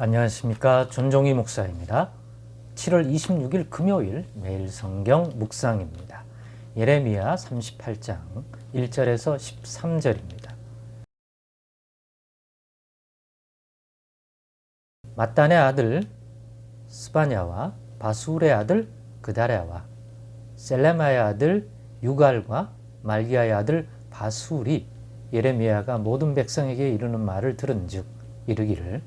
안녕하십니까. 전종희 목사입니다. 7월 26일 금요일 매일 성경 묵상입니다. 예레미야 38장 1절에서 13절입니다. mat단의 아들 스바냐와 바술의 아들 그다랴와 셀레마의 아들 유갈과 말기야의 아들 바술이 예레미야가 모든 백성에게 이르는 말을 들은즉 이르기를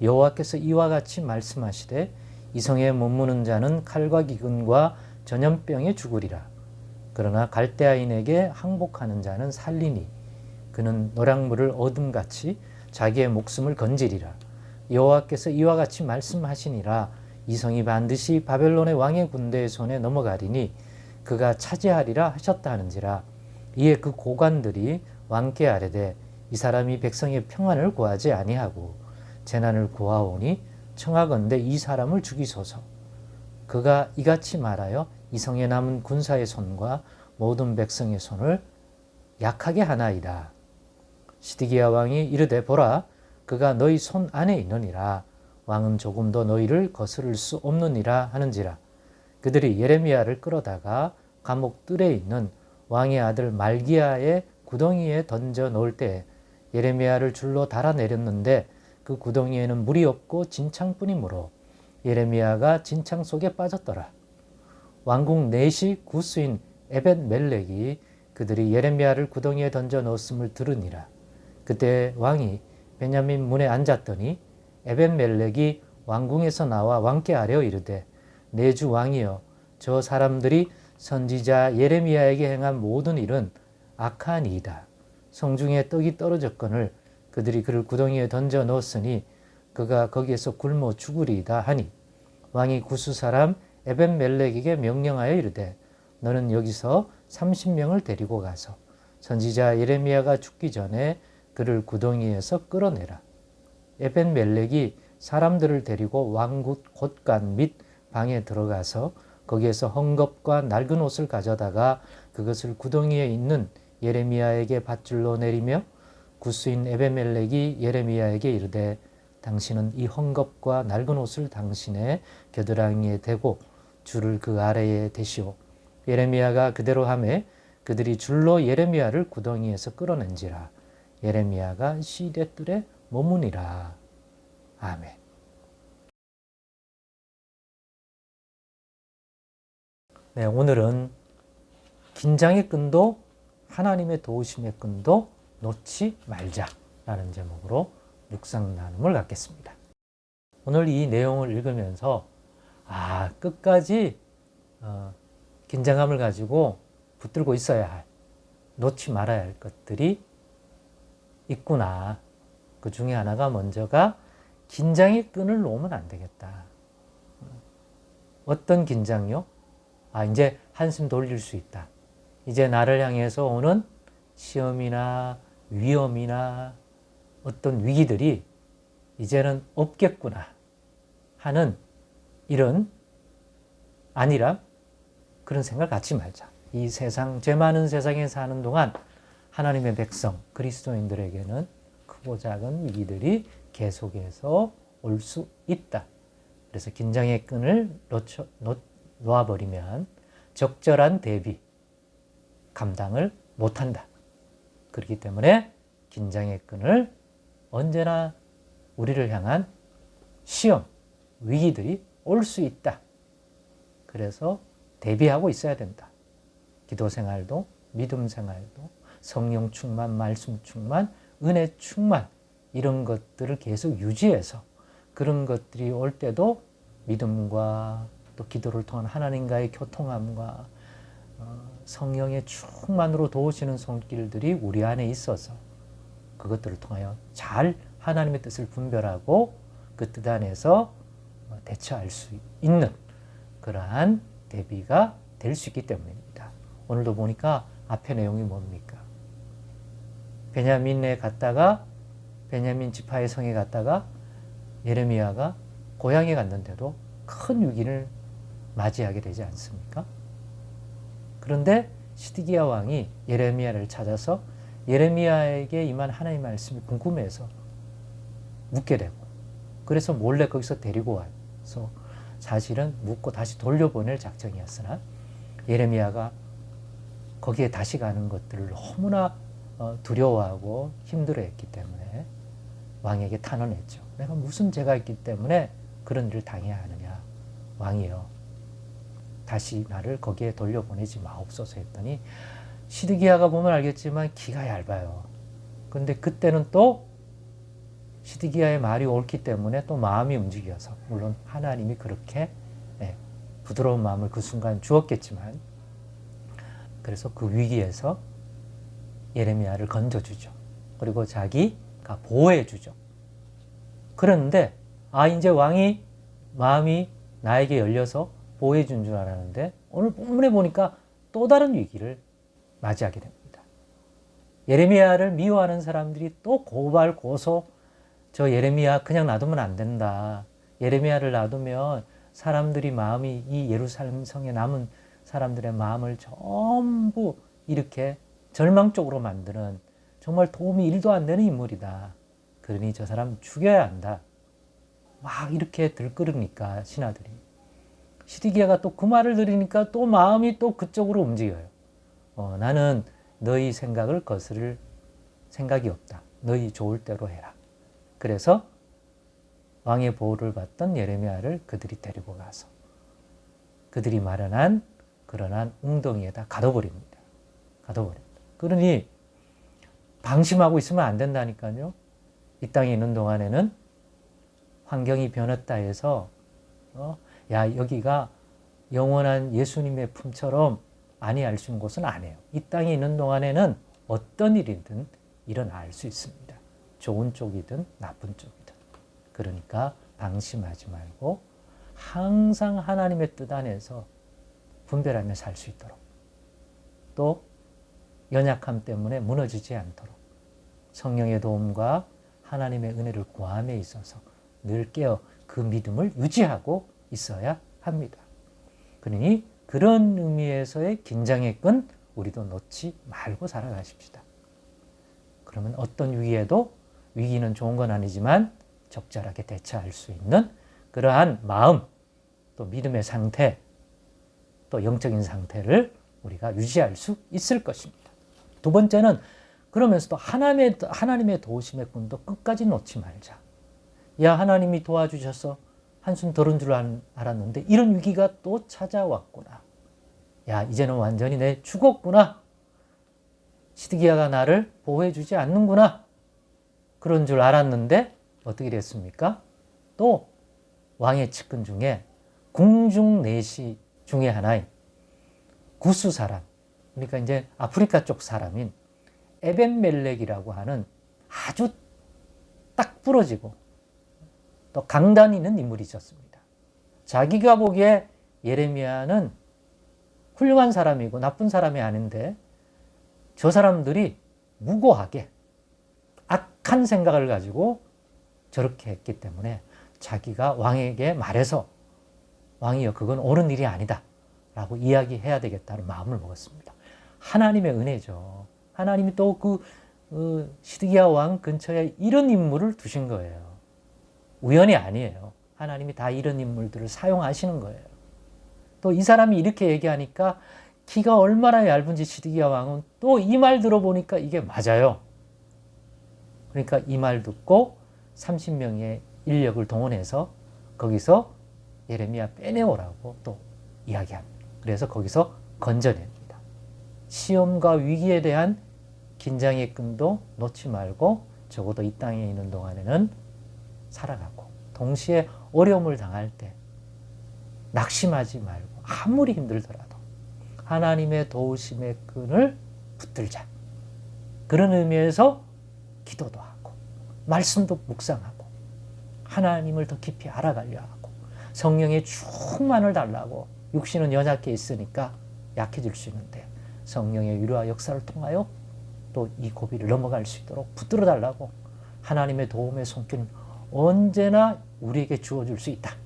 여호와께서 이와 같이 말씀하시되 이성에 머무는 자는 칼과 기근과 전염병에 죽으리라. 그러나 갈대아인에게 항복하는 자는 살리니 그는 노량물을 어둠같이 자기의 목숨을 건지리라. 여호와께서 이와 같이 말씀하시니라. 이성이 반드시 바벨론의 왕의 군대의 손에 넘어가리니 그가 차지하리라 하셨다 하는지라. 이에 그 고관들이 왕께 아뢰되 이 사람이 백성의 평안을 구하지 아니하고 재난을 구하오니 청하건대 이 사람을 죽이소서. 그가 이같이 말하여 이성에 남은 군사의 손과 모든 백성의 손을 약하게 하나이다. 시드기야 왕이 이르되 보라 그가 너희 손 안에 있느니라. 왕은 조금도 너희를 거스를 수 없느니라 하는지라. 그들이 예레미야를 끌어다가 감옥 뜰에 있는 왕의 아들 말기야의 구덩이에 던져 놓을 때 예레미야를 줄로 달아내렸는데 그 구덩이에는 물이 없고 진창뿐이므로 예레미야가 진창 속에 빠졌더라. 왕궁 넷이 구스인 에벳멜렉이 그들이 예레미야를 구덩이에 던져 넣었음을 들으니라. 그때 왕이 베냐민 문에 앉았더니 에벳멜렉이 왕궁에서 나와 왕께 아뢰어 이르되 내 주 왕이여 저 사람들이 선지자 예레미야에게 행한 모든 일은 악하니이다. 성중에 떡이 떨어졌거늘 그들이 그를 구덩이에 던져 넣었으니 그가 거기에서 굶어 죽으리이다 하니 왕이 구스 사람 에벳멜렉에게 명령하여 이르되 너는 여기서 30명을 데리고 가서 선지자 예레미야가 죽기 전에 그를 구덩이에서 끌어내라. 에벳멜렉이 사람들을 데리고 왕궁 곳간 및 방에 들어가서 거기에서 헝겊과 낡은 옷을 가져다가 그것을 구덩이에 있는 예레미야에게 밧줄로 내리며 구스인 에벳멜렉이 예레미야에게 이르되 당신은 이 헝겊과 낡은 옷을 당신의 겨드랑이에 대고 줄을 그 아래에 대시오. 예레미야가 그대로 하매 그들이 줄로 예레미야를 구덩이에서 끌어낸지라. 예레미야가 시대뜰에 머무니라. 아멘. 네, 오늘은 긴장의 끈도 하나님의 도우심의 끈도 놓지 말자라는 제목으로 묵상 나눔을 갖겠습니다. 오늘 이 내용을 읽으면서 끝까지 긴장감을 가지고 붙들고 있어야 할, 놓지 말아야 할 것들이 있구나. 그 중에 하나가 먼저가 긴장의 끈을 놓으면 안 되겠다. 어떤 긴장요? 이제 한숨 돌릴 수 있다. 이제 나를 향해서 오는 시험이나 위험이나 어떤 위기들이 이제는 없겠구나 하는 이런 안일함, 그런 생각을 갖지 말자. 이 세상, 죄 많은 세상에 사는 동안 하나님의 백성, 그리스도인들에게는 크고 작은 위기들이 계속해서 올 수 있다. 그래서 긴장의 끈을 놓아버리면 적절한 대비, 감당을 못한다. 그렇기 때문에 긴장의 끈을 언제나 우리를 향한 시험, 위기들이 올 수 있다. 그래서 대비하고 있어야 된다. 기도 생활도, 믿음 생활도, 성령 충만, 말씀 충만, 은혜 충만, 이런 것들을 계속 유지해서 그런 것들이 올 때도 믿음과 또 기도를 통한 하나님과의 교통함과 성령의 충만으로 도우시는 손길들이 우리 안에 있어서 그것들을 통하여 잘 하나님의 뜻을 분별하고 그 뜻 안에서 대처할 수 있는 그러한 대비가 될 수 있기 때문입니다. 오늘도 보니까 앞에 내용이 뭡니까? 베냐민에 갔다가 베냐민 지파의 성에 갔다가 예레미야가 고향에 갔는데도 큰 위기를 맞이하게 되지 않습니까? 그런데 시드기야 왕이 예레미야를 찾아서 예레미야에게 임한 하나님의 말씀이 궁금해서 묻게 되고 그래서 몰래 거기서 데리고 와서 사실은 묻고 다시 돌려보낼 작정이었으나 예레미야가 거기에 다시 가는 것들을 너무나 두려워하고 힘들어했기 때문에 왕에게 탄원했죠. 내가 무슨 죄가 있기 때문에 그런 일을 당해야 하느냐. 왕이여, 다시 나를 거기에 돌려보내지 마옵소서 했더니 시드기야가 보면 알겠지만 기가 얇아요. 근데 그때는 또 시드기야의 말이 옳기 때문에 또 마음이 움직여서, 물론 하나님이 그렇게 부드러운 마음을 그 순간 주었겠지만, 그래서 그 위기에서 예레미야를 건져주죠. 그리고 자기가 보호해주죠. 그런데 이제 왕이 마음이 나에게 열려서 보호해준 줄 알았는데 오늘 본문에 보니까 또 다른 위기를 맞이하게 됩니다. 예레미야를 미워하는 사람들이 또 고발, 고소, 저 예레미야 그냥 놔두면 안 된다. 예레미야를 놔두면 사람들이 마음이, 이 예루살렘 성에 남은 사람들의 마음을 전부 이렇게 절망 쪽으로 만드는 정말 도움이 1도 안 되는 인물이다. 그러니 저 사람 죽여야 한다. 막 이렇게 들끓으니까 신하들이. 시드기야가 또 그 말을 들으니까 또 마음이 또 그쪽으로 움직여요. 나는 너희 생각을 거스를 생각이 없다. 너희 좋을 대로 해라. 그래서 왕의 보호를 받던 예레미야를 그들이 데리고 가서 그들이 마련한 그러한 웅덩이에다 가둬버립니다. 그러니 방심하고 있으면 안 된다니까요. 이 땅에 있는 동안에는 환경이 변했다 해서 여기가 영원한 예수님의 품처럼 아니할 수 있는 곳은 아니에요. 이 땅에 있는 동안에는 어떤 일이든 일어날 수 있습니다. 좋은 쪽이든 나쁜 쪽이든. 그러니까 방심하지 말고 항상 하나님의 뜻 안에서 분별하며 살 수 있도록, 또 연약함 때문에 무너지지 않도록 성령의 도움과 하나님의 은혜를 구함에 있어서 늘 깨어 그 믿음을 유지하고 있어야 합니다. 그러니 그런 의미에서의 긴장의 끈 우리도 놓지 말고 살아가십시다. 그러면 어떤 위기에도, 위기는 좋은 건 아니지만 적절하게 대처할 수 있는 그러한 마음, 또 믿음의 상태, 또 영적인 상태를 우리가 유지할 수 있을 것입니다. 두 번째는 그러면서도 하나님의 도우심의 끈도 끝까지 놓지 말자. 야, 하나님이 도와주셔서 한숨 덜은 줄 알았는데 이런 위기가 또 찾아왔구나. 야, 이제는 완전히 내 죽었구나. 시드기야가 나를 보호해주지 않는구나. 그런 줄 알았는데 어떻게 됐습니까? 또 왕의 측근 중에 궁중 내시 중에 하나인 구스 사람, 그러니까 이제 아프리카 쪽 사람인 에벤멜렉이라고 하는 아주 딱 부러지고 또 강단 있는 인물이 있었습니다. 자기가 보기에 예레미야는 훌륭한 사람이고 나쁜 사람이 아닌데 저 사람들이 무고하게 악한 생각을 가지고 저렇게 했기 때문에 자기가 왕에게 말해서 왕이여 그건 옳은 일이 아니다 라고 이야기해야 되겠다는 마음을 먹었습니다. 하나님의 은혜죠. 하나님이 또 시드기야 왕 근처에 이런 인물을 두신 거예요. 우연이 아니에요. 하나님이 다 이런 인물들을 사용하시는 거예요. 또 이 사람이 이렇게 얘기하니까 키가 얼마나 얇은지 시드기야 왕은 또 이 말 들어보니까 이게 맞아요. 그러니까 이 말 듣고 30명의 인력을 동원해서 거기서 예레미야 빼내오라고 또 이야기합니다. 그래서 거기서 건져냅니다. 시험과 위기에 대한 긴장의 끈도 놓지 말고 적어도 이 땅에 있는 동안에는 살아가고, 동시에 어려움을 당할 때 낙심하지 말고 아무리 힘들더라도 하나님의 도우심의 끈을 붙들자. 그런 의미에서 기도도 하고 말씀도 묵상하고 하나님을 더 깊이 알아가려 하고 성령의 충만을 달라고. 육신은 연약해 있으니까 약해질 수 있는데 성령의 위로와 역사를 통하여 또 이 고비를 넘어갈 수 있도록 붙들어 달라고. 하나님의 도움의 손길은 언제나 우리에게 주어줄 수 있다.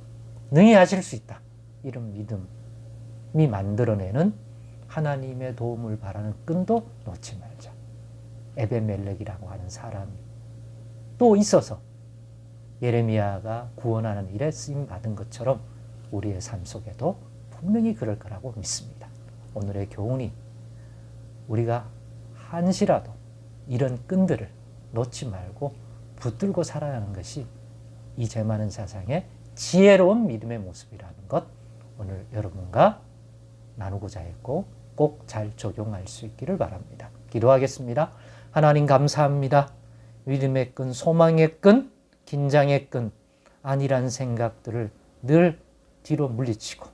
능히 하실 수 있다. 이런 믿음이 만들어내는 하나님의 도움을 바라는 끈도 놓지 말자. 에벤멜렉이라고 하는 사람이 또 있어서 예레미야가 구원하는 일에 쓰임 받은 것처럼 우리의 삶 속에도 분명히 그럴 거라고 믿습니다. 오늘의 교훈이 우리가 한시라도 이런 끈들을 놓지 말고 붙들고 살아야 하는 것이 이 죄 많은 세상의 지혜로운 믿음의 모습이라는 것, 오늘 여러분과 나누고자 했고 꼭 잘 적용할 수 있기를 바랍니다. 기도하겠습니다. 하나님 감사합니다. 믿음의 끈, 소망의 끈, 긴장의 끈, 아니란 생각들을 늘 뒤로 물리치고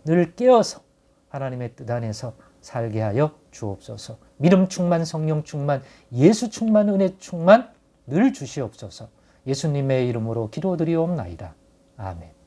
늘 깨어서 하나님의 뜻 안에서 살게 하여 주옵소서. 믿음 충만, 성령 충만, 예수 충만, 은혜 충만 늘 주시옵소서. 예수님의 이름으로 기도드리옵나이다. 아멘.